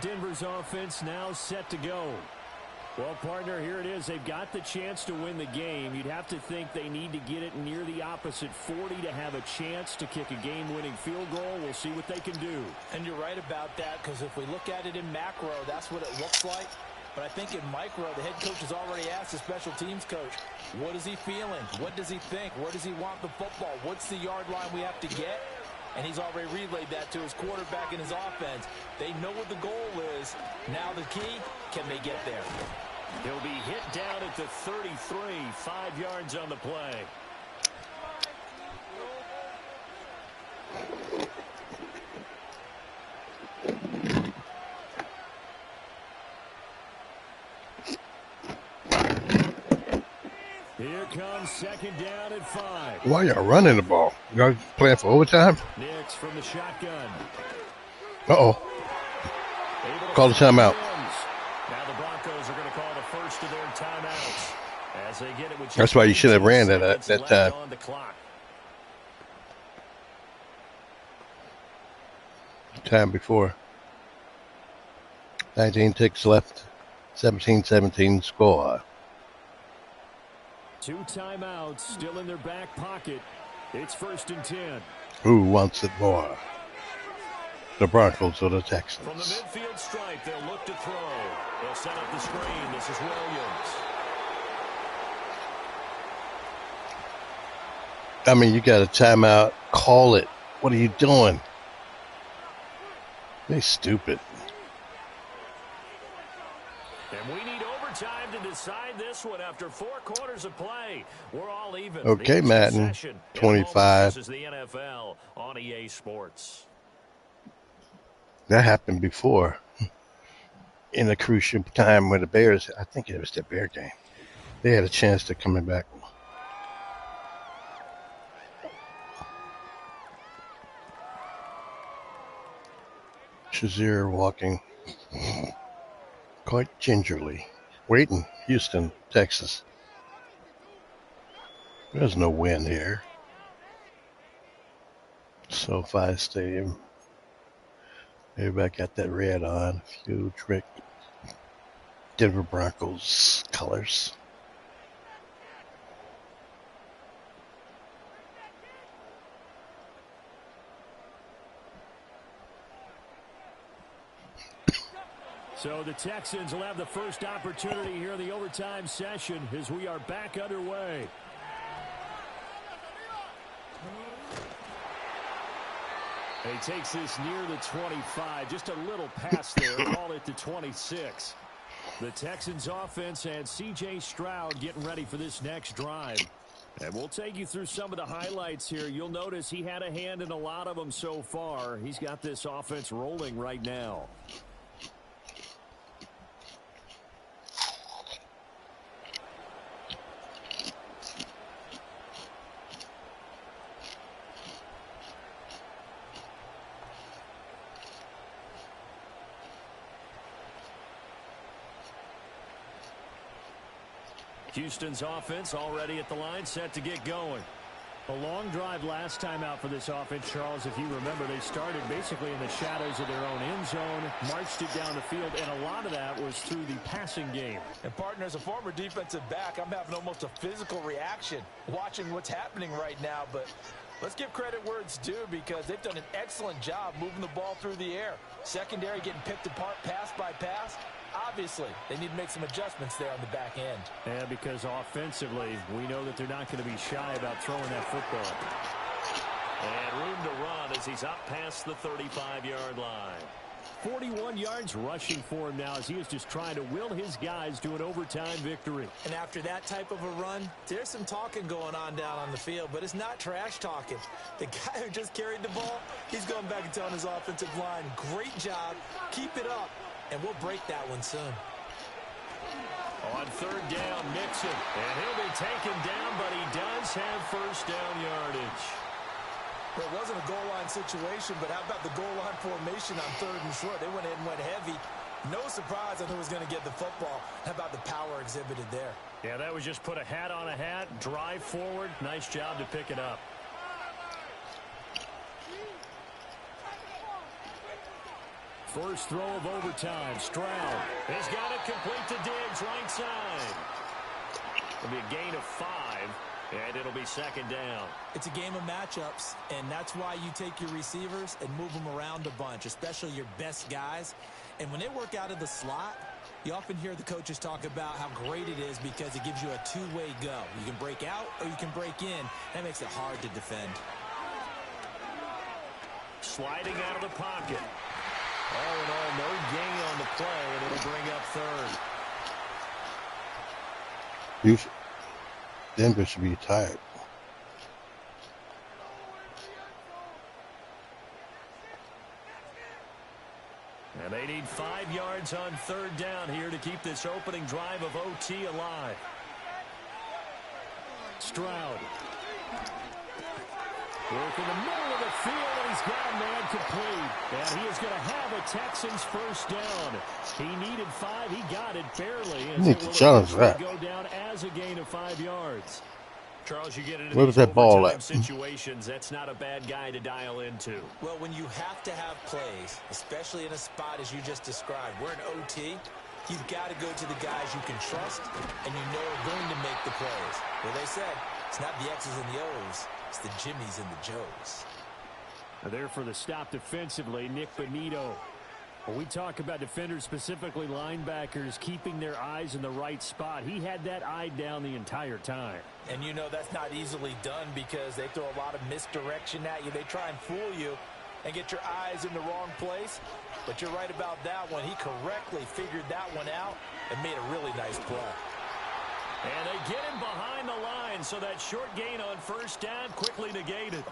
Denver's offense now set to go. Well, partner, here it is. They've got the chance to win the game. You'd have to think they need to get it near the opposite 40 to have a chance to kick a game-winning field goal. We'll see what they can do. And you're right about that, because if we look at it in macro, that's what it looks like. But I think in micro, the head coach has already asked the special teams coach, what is he feeling? What does he think? Where does he want the football? What's the yard line we have to get? And he's already relayed that to his quarterback and his offense. They know what the goal is. Now the key, can they get there? He'll be hit down at the 33, 5 yards on the play. Here comes second down at 5. Why y'all running the ball? Y'all playing for overtime? Nix from the shotgun. Uh-oh. Call the timeout. Now the Broncos are going to call the first of their timeouts. As they get it with That's why you should have ran that at that time. On the clock. Time before. 19 ticks left. 17-17 score. 2 timeouts still in their back pocket. It's 1st and 10. Who wants it more? The Broncos or the Texans? From the midfield stripe, they'll look to throw. They'll set up the screen. This is Williams. I mean, you got a timeout. Call it. What are you doing? They stupid. And we need overtime to decide this one after 4 quarters of play. We're all even. Okay, Madden, 25. This is the NFL on EA Sports. That happened before in a crucial time where the Bears, I think it was the Bear game, they had a chance to coming back. Shazier walking quite gingerly. Waiting, Houston, Texas. There's no wind here. SoFi Stadium. Everybody got that red on. Few trick. Denver Broncos colors. So the Texans will have the first opportunity here in the overtime session as we are back underway. He takes this near the 25. Just a little pass there. Call it to 26. The Texans offense and C.J. Stroud getting ready for this next drive. And we'll take you through some of the highlights here. You'll notice he had a hand in a lot of them so far. He's got this offense rolling right now. Houston's offense already at the line, set to get going. A long drive last time out for this offense, Charles. If you remember, they started basically in the shadows of their own end zone, marched it down the field, and a lot of that was through the passing game. And, partner, as a former defensive back, I'm having almost a physical reaction watching what's happening right now. But let's give credit where it's due, because they've done an excellent job moving the ball through the air. Secondary getting picked apart pass by pass. Obviously, they need to make some adjustments there on the back end. Yeah, because offensively, we know that they're not going to be shy about throwing that football. And room to run as he's up past the 35-yard line. 41 yards rushing for him now as he is just trying to will his guys to an overtime victory. And after that type of a run, there's some talking going on down on the field, but it's not trash talking. The guy who just carried the ball, he's going back and telling his offensive line, great job, keep it up. And we'll break that one soon. On 3rd down, Mixon. And he'll be taken down, but he does have 1st down yardage. Well, it wasn't a goal line situation, but how about the goal line formation on 3rd and short? They went in and went heavy. No surprise on who was going to get the football. How about the power exhibited there? Yeah, that was just put a hat on a hat, drive forward. Nice job to pick it up. First throw of overtime. Stroud. He's got it complete to Diggs, right side. It'll be a gain of 5, and it'll be 2nd down. It's a game of matchups, and that's why you take your receivers and move them around a bunch, especially your best guys. And when they work out of the slot, you often hear the coaches talk about how great it is because it gives you a two-way go. You can break out or you can break in. That makes it hard to defend. Sliding out of the pocket. All in all, no gain on the play, and it'll bring up 3rd. Denver should be tired. And they need 5 yards on 3rd down here to keep this opening drive of OT alive. Stroud. Work in the middle of the field, and he's got a man complete. And he is going to have a Texans first down. He needed 5. He got it barely. You need to challenge that. Go down as a gain of 5 yards. Charles, you get into Where was that ball at? situations, that's not a bad guy to dial into. Well, when you have to have plays, especially in a spot as you just described, we're in OT, you've got to go to the guys you can trust and you know are going to make the plays. Well, they said it's not the X's and the O's, it's the Jimmies and the Joes. There for the stop defensively, Nick Bonito. When we talk about defenders, specifically linebackers, keeping their eyes in the right spot, he had that eye down the entire time. And you know that's not easily done because they throw a lot of misdirection at you. They try and fool you and get your eyes in the wrong place. But you're right about that one. He correctly figured that one out and made a really nice play. And they get him behind the line, so that short gain on 1st down quickly negated.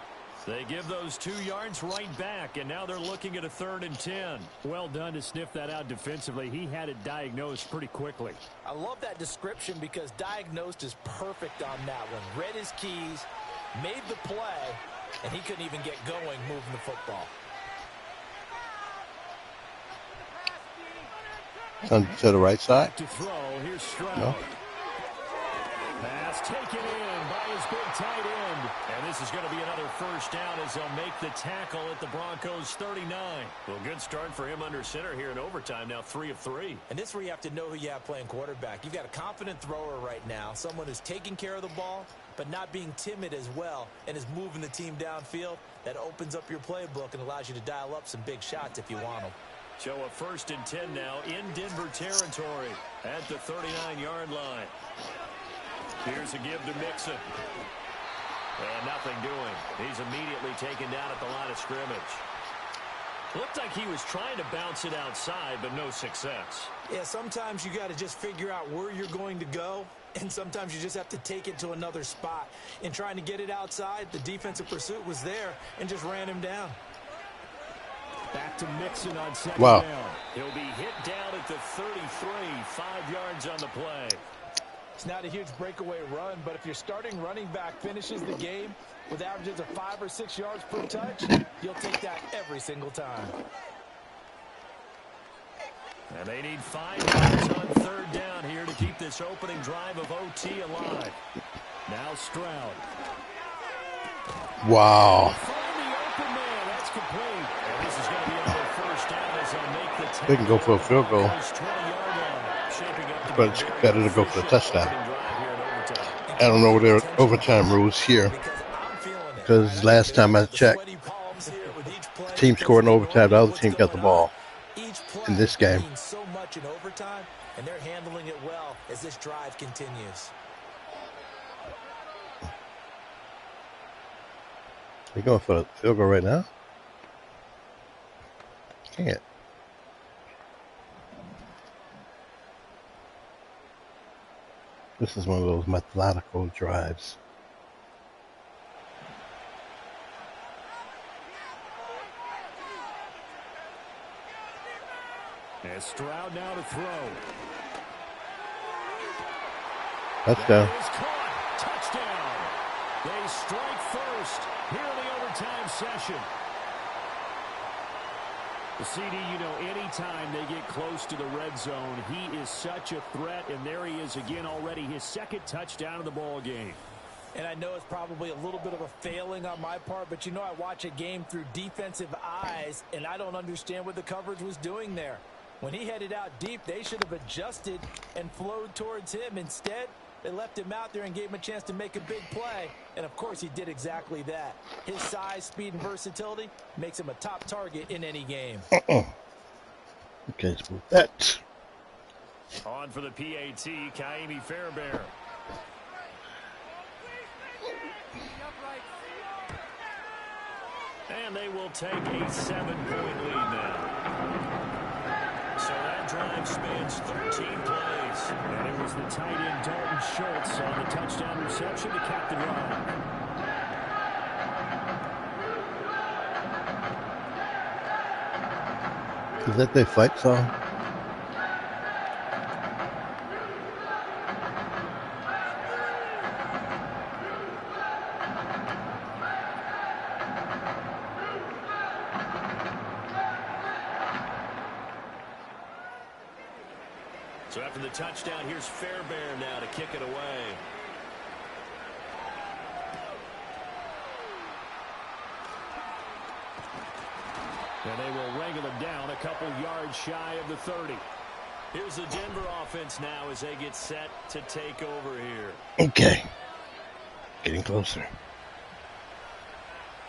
They give those 2 yards right back, and now they're looking at a 3rd and 10. Well done to sniff that out defensively. He had it diagnosed pretty quickly. I love that description because diagnosed is perfect on that one. Read his keys, made the play, and he couldn't even get going moving the football. To the right side? To throw, here's Stroud. No. Pass taken in by his big tight end. And this is going to be another 1st down as they'll make the tackle at the Broncos 39. Well, good start for him under center here in overtime. Now 3 of 3. And this is where you have to know who you have playing quarterback. You've got a confident thrower right now, someone who's taking care of the ball, but not being timid as well, and is moving the team downfield. That opens up your playbook and allows you to dial up some big shots if you want them. So a 1st and 10 now in Denver territory at the 39-yard line. Here's a give to Mixon. And nothing doing. He's immediately taken down at the line of scrimmage. Looked like he was trying to bounce it outside, but no success. Yeah, sometimes you got to just figure out where you're going to go, and sometimes you just have to take it to another spot. In trying to get it outside, the defensive pursuit was there and just ran him down. Back to Mixon on 2nd Wow. down. He'll be hit down at the 33, 5 yards on the play. It's not a huge breakaway run, but if your starting running back finishes the game with averages of 5 or 6 yards per touch, you'll take that every single time. And they need 5 yards on 3rd down here to keep this opening drive of OT alive. Now Stroud. Wow. Find the open man. That's complete. And this is going to be another 1st down as they'll make the tackle. They can go for a field goal. 20-yard line. Shaping up to But be it's a very better to go for the efficient touchdown. opening drive here in overtime. I don't know what their overtime rules here. Because last time I checked, the team scored in overtime, the other team got the ball in this game. So much in overtime, and they're handling it well as this drive continues. You going for the field goal right now? Can't. This is one of those methodical drives. And Stroud now to throw. Touchdown. That is caught. Touchdown. They strike first here in the overtime session. The CD, you know, anytime they get close to the red zone, he is such a threat, and there he is again already, his second touchdown of the ball game. And I know it's probably a little bit of a failing on my part, but you know I watch a game through defensive eyes, and I don't understand what the coverage was doing there. When he headed out deep, they should have adjusted and flowed towards him. Instead, they left him out there and gave him a chance to make a big play. And, of course, he did exactly that. His size, speed, and versatility makes him a top target in any game. Okay, let's move that. On for the PAT, Kaimi Fairbairn. And they will take a 7-point lead now. So that drive spans 13 plays. And it was the tight end Dalton Schultz on the touchdown reception to cap the drive. Is that their fight song? So after the touchdown, here's Fairbairn now to kick it away. And they will wrangle him down a couple yards shy of the 30. Here's the Denver offense now as they get set to take over here. Okay. Getting closer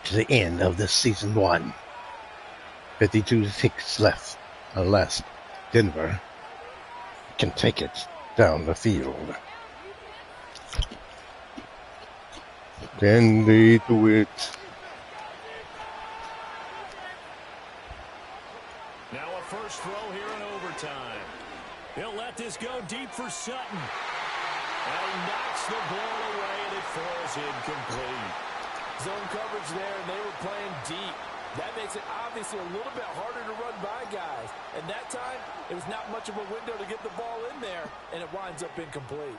to the end of this season 1. 52 ticks left. Unless Denver can take it down the field. Can they do it? Now a first throw here in overtime. He'll let this go deep for Sutton. And he knocks the ball away, and it falls incomplete. Zone coverage there, and they were playing deep. That makes it obviously a little bit harder to run by guys. And that time, it was not much of a window to get the ball in there, and it winds up incomplete.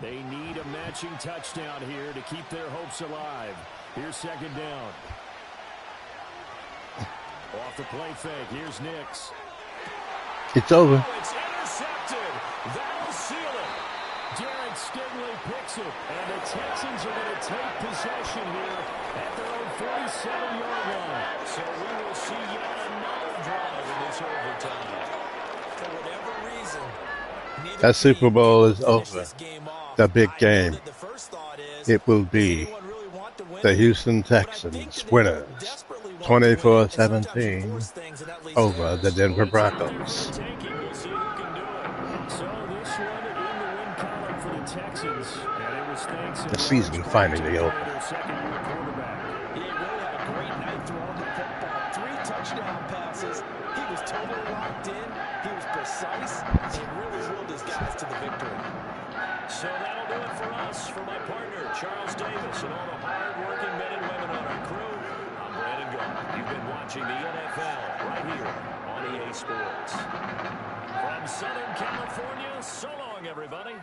They need a matching touchdown here to keep their hopes alive. Here's second down. Off the play fake, here's Nix. It's over. Oh, it's intercepted. That'll seal it. Derek Stingley picks it, and the Texans are going to take possession here at their own 47-yard line. So we will see yet another drive in this overtime. For whatever reason, That Super Bowl is over. The big game. It will be the Houston Texans winners 24-17 over the Denver Broncos. The season finally over. He really had a great night throwing the football. 3 touchdown passes. He was totally locked in. He was precise. And really willed his guys to the victory. So that'll do it for us. For my partner, Charles Davis, and all the hard-working men and women on our crew, I'm Brandon Gault. You've been watching the NFL right here on EA Sports. From Southern California, so long, everybody.